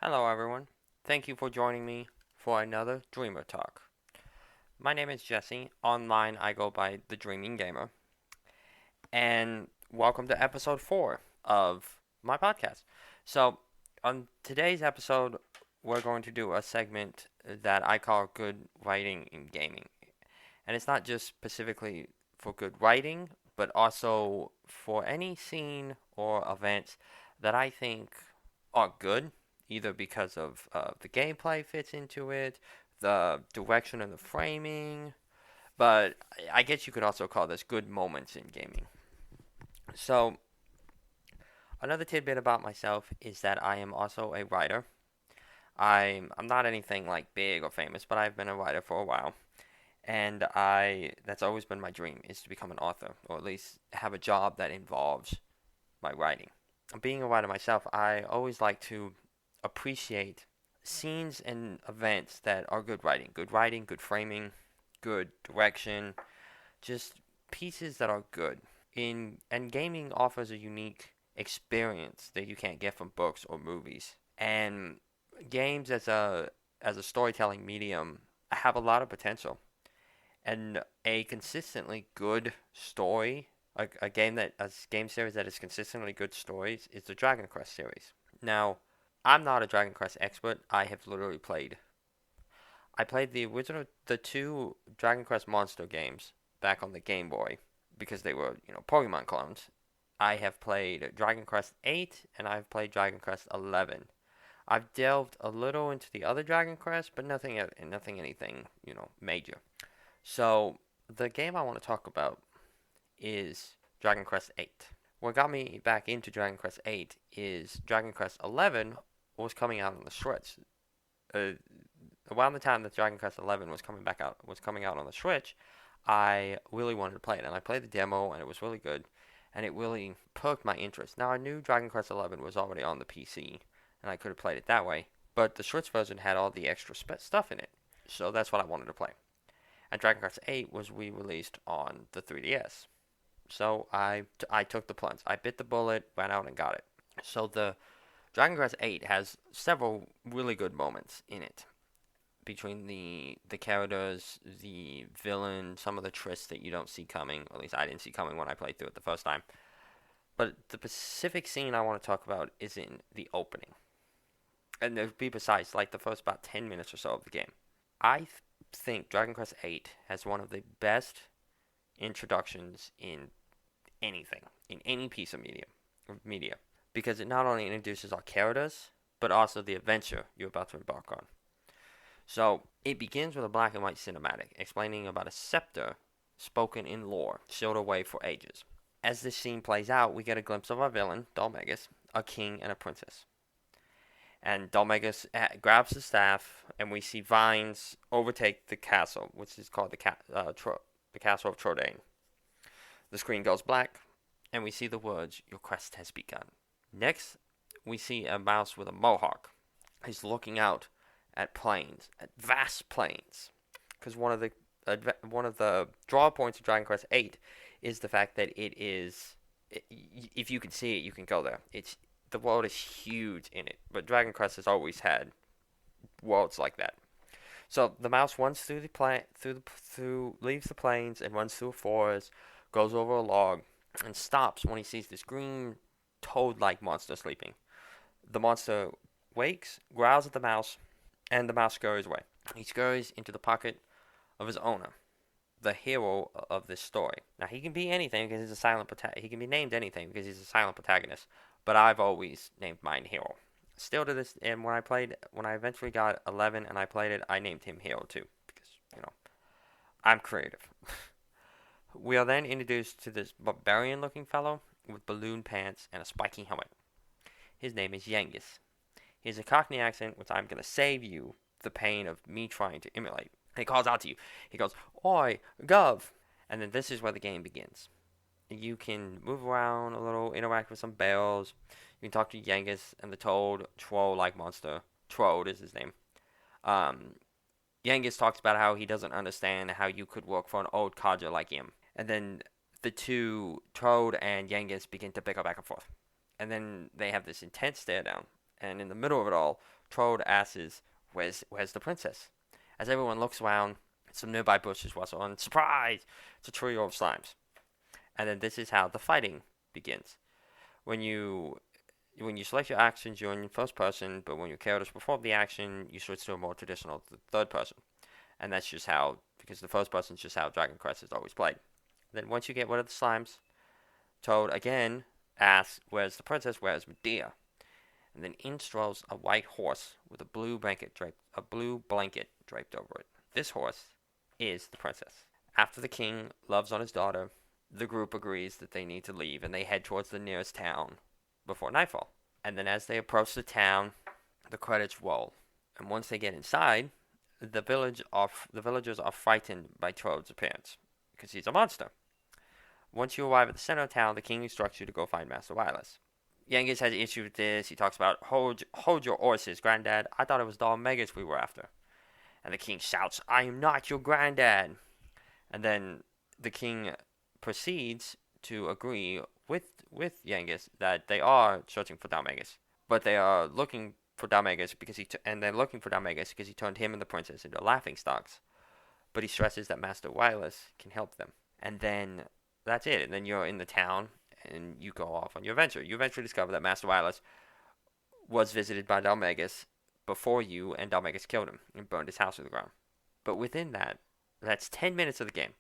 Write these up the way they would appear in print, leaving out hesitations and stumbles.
Hello, everyone. Thank you for joining me for another DreamerTalk. My name is Jesse. Online, I go by the Dreaming Gamer. And welcome to episode 4 of my podcast. So, on today's episode, we're going to do a segment that I call Good Writing in Gaming. And it's not just specifically for good writing, but also for any scene or events that I think are good, either because of the gameplay fits into it, the direction and the framing. But I guess you could also call this good moments in gaming. So, another tidbit about myself is that I am also a writer. I'm not anything like big or famous, but I've been a writer for a while. And that's always been my dream, is to become an author, or at least have a job that involves my writing. Being a writer myself, I always like to appreciate scenes and events that are good writing, good framing, good direction, just pieces that are good. And gaming offers a unique experience that you can't get from books or movies. And games as a storytelling medium have a lot of potential. And a consistently good story, a game series that is consistently good stories, is the Dragon Quest series. Now, I'm not a Dragon Quest expert. I have literally played. I played the two Dragon Quest monster games back on the Game Boy because they were, Pokemon clones. I have played Dragon Quest VIII and I've played Dragon Quest XI. I've delved a little into the other Dragon Quest, but nothing anything, major. So, the game I want to talk about is Dragon Quest VIII. What got me back into Dragon Quest VIII is Dragon Quest XI was coming out on the Switch. Around the time that Dragon Quest XI was coming out on the Switch, I really wanted to play it, and I played the demo, and it was really good, and it really perked my interest. Now I knew Dragon Quest XI was already on the PC, and I could have played it that way, but the Switch version had all the extra stuff in it, so that's what I wanted to play. And Dragon Quest VIII was re-released on the 3DS. So I took the plunge. I bit the bullet, went out and got it. So the Dragon Quest VIII has several really good moments in it. Between the characters, the villain, some of the twists that you don't see coming, or at least I didn't see coming when I played through it the first time. But the specific scene I want to talk about is in the opening. And to be precise, like the first about 10 minutes or so of the game. I think Dragon Quest VIII has one of the best introductions in anything, in any piece of media, because it not only introduces our characters, but also the adventure you're about to embark on. So, it begins with a black and white cinematic explaining about a scepter spoken in lore, sealed away for ages. As this scene plays out, we get a glimpse of our villain, Dulmagus, a king and a princess. And Dulmagus grabs the staff, and we see vines overtake the castle, which is called the castle of Trodaine. The screen goes black, and we see the words, "Your quest has begun." Next, we see a mouse with a mohawk. He's looking out at plains, at vast plains, because one of the draw points of Dragon Quest VIII is the fact that if you can see it, you can go there. The world is huge in it, but Dragon Quest has always had worlds like that. So the mouse runs through leaves the plains and runs through a forest, goes over a log, and stops when he sees this green toad-like monster sleeping. The monster wakes, growls at the mouse, and the mouse scurries away. He scurries into the pocket of his owner, the hero of this story. Now he can be anything because he's a silent he can be named anything because he's a silent protagonist, but I've always named mine hero. Still to this, and when I eventually got 11 and I played it, I named him hero too because I'm creative. We are then introduced to this barbarian-looking fellow with balloon pants and a spiky helmet. His name is Yengus. He has a Cockney accent, which I'm going to save you the pain of me trying to emulate. He calls out to you. He goes, "Oi, Gov!" And then this is where the game begins. You can move around a little, interact with some bells. You can talk to Yengus and the toad, troll-like monster. Trode is his name. Yengus talks about how he doesn't understand how you could work for an old codger like him. And then the two, Toad and Yengus, begin to bicker back and forth. And then they have this intense stare down. And in the middle of it all, Toad asks, where's the princess? As everyone looks around, some nearby bushes rustle, and surprise! It's a trio of slimes. And then this is how the fighting begins. When you select your actions, you're in first person, but when your characters perform the action, you switch to a more traditional third person. And that's just how, because the first person is just how Dragon Quest is always played. Then once you get rid of the slimes, Toad again asks, where's the princess, where's Medea? And then in strolls a white horse with a blue blanket draped over it. This horse is the princess. After the king loves on his daughter, the group agrees that they need to leave, and they head towards the nearest town before nightfall. And then as they approach the town, the credits roll. And once they get inside, the villagers are frightened by Toad's appearance, because he's a monster. Once you arrive at the center of town, the king instructs you to go find Master Wireless. Yangus has an issue with this. He talks about, hold your horses, Granddad. I thought it was Dalmegas we were after. And the king shouts, I am not your granddad. And then the king proceeds to agree with Yangus that they are searching for Dalmegas. But they are looking for Dalmegas because he turned him and the princess into laughingstocks. But he stresses that Master Wireless can help them. And then that's it. And then you're in the town and you go off on your adventure. You eventually discover that Master Wireless was visited by Dalmegas before you, and Dalmegas killed him and burned his house to the ground. But within that's 10 minutes of the game.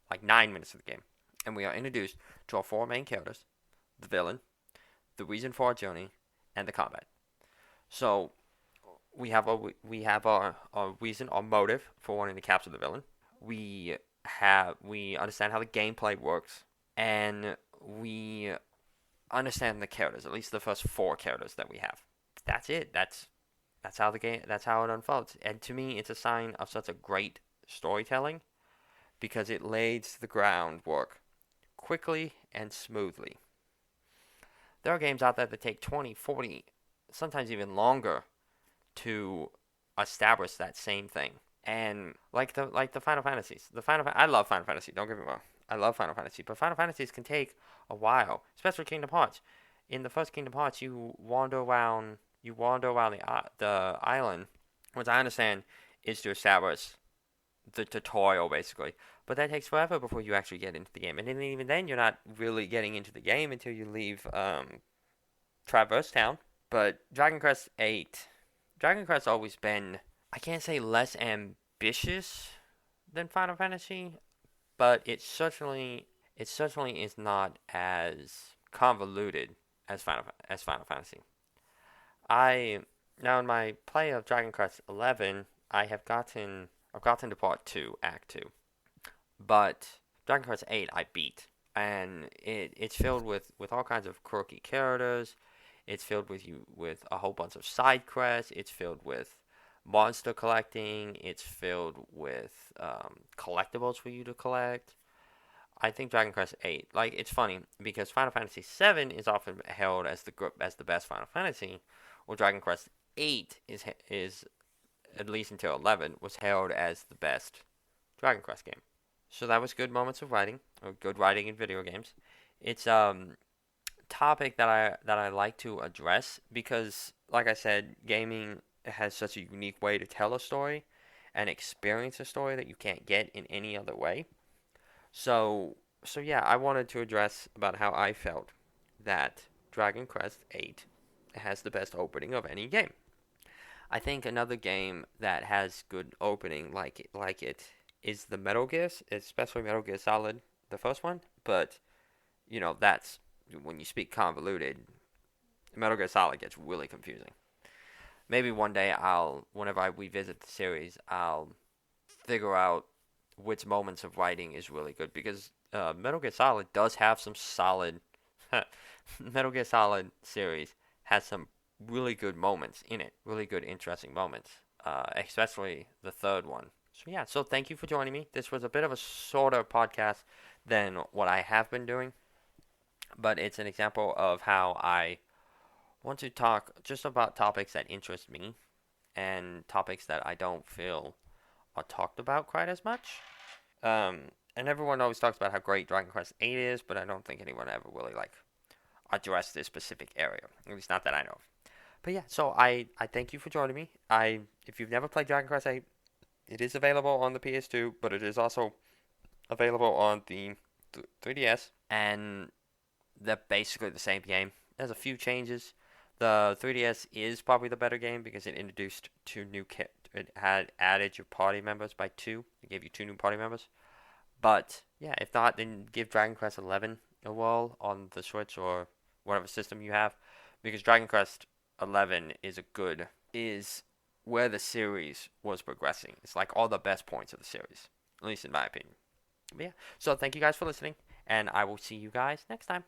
Like 9 minutes of the game. And we are introduced to our four main characters, the villain, the reason for our journey, and the combat. So we have our reason, our motive for wanting to capture the villain. We understand how the gameplay works, and we understand the characters, at least the first four characters that we have. That's it. That's how it unfolds. And to me, it's a sign of such a great storytelling, because it lays the groundwork quickly and smoothly. There are games out there that take 20, 40, sometimes even longer to establish that same thing. And like the Final Fantasies. I love Final Fantasy, don't get me wrong. I love Final Fantasy, but Final Fantasies can take a while, especially Kingdom Hearts. In the first Kingdom Hearts, you wander around the island, which I understand is to establish the tutorial, basically. But that takes forever before you actually get into the game. And even then, you're not really getting into the game until you leave Traverse Town. But Dragon Quest VIII, Dragon Quest always been, I can't say less ambitious than Final Fantasy, but it certainly is not as convoluted as Final Fantasy. Now in my play of Dragon Quest XI, I've gotten to part 2, Act 2. But Dragon Quest VIII I beat, and it's filled with all kinds of quirky characters. It's filled with a whole bunch of side quests. It's filled with monster collecting. It's filled with collectibles for you to collect. I think Dragon Quest VIII, it's funny because Final Fantasy VII is often held as the best Final Fantasy, while Dragon Quest VIII is at least until 11 was held as the best Dragon Quest game. So that was good moments of writing, or good writing in video games. It's topic that I like to address because, like I said, gaming has such a unique way to tell a story and experience a story that you can't get in any other way. So yeah, I wanted to address about how I felt that Dragon Quest VIII has the best opening of any game. I think another game that has good opening like it is the Metal Gear, especially Metal Gear Solid, the first one. But that's when you speak convoluted. Metal Gear Solid gets really confusing. Maybe one day whenever I revisit the series, I'll figure out which moments of writing is really good, because Metal Gear Solid does have some solid. Metal Gear Solid series has some really good moments in it, really good, interesting moments, especially the third one. So thank you for joining me. This was a bit of a shorter podcast than what I have been doing, but it's an example of how I want to talk just about topics that interest me and topics that I don't feel are talked about quite as much. And everyone always talks about how great Dragon Quest VIII is, but I don't think anyone ever really addressed this specific area, at least not that I know of. But yeah, so I thank you for joining me. If you've never played Dragon Quest VIII, it is available on the PS2, but it is also available on the 3DS, and they're basically the same game. There's a few changes. The 3DS is probably the better game because it introduced two new kit. It had added your party members by two. It gave you two new party members. But yeah, if not, then give Dragon Quest XI a whirl on the Switch or whatever system you have, because Dragon Quest XI is where the series was progressing. It's like all the best points of the series, at least in my opinion. But yeah, so thank you guys for listening, and I will see you guys next time.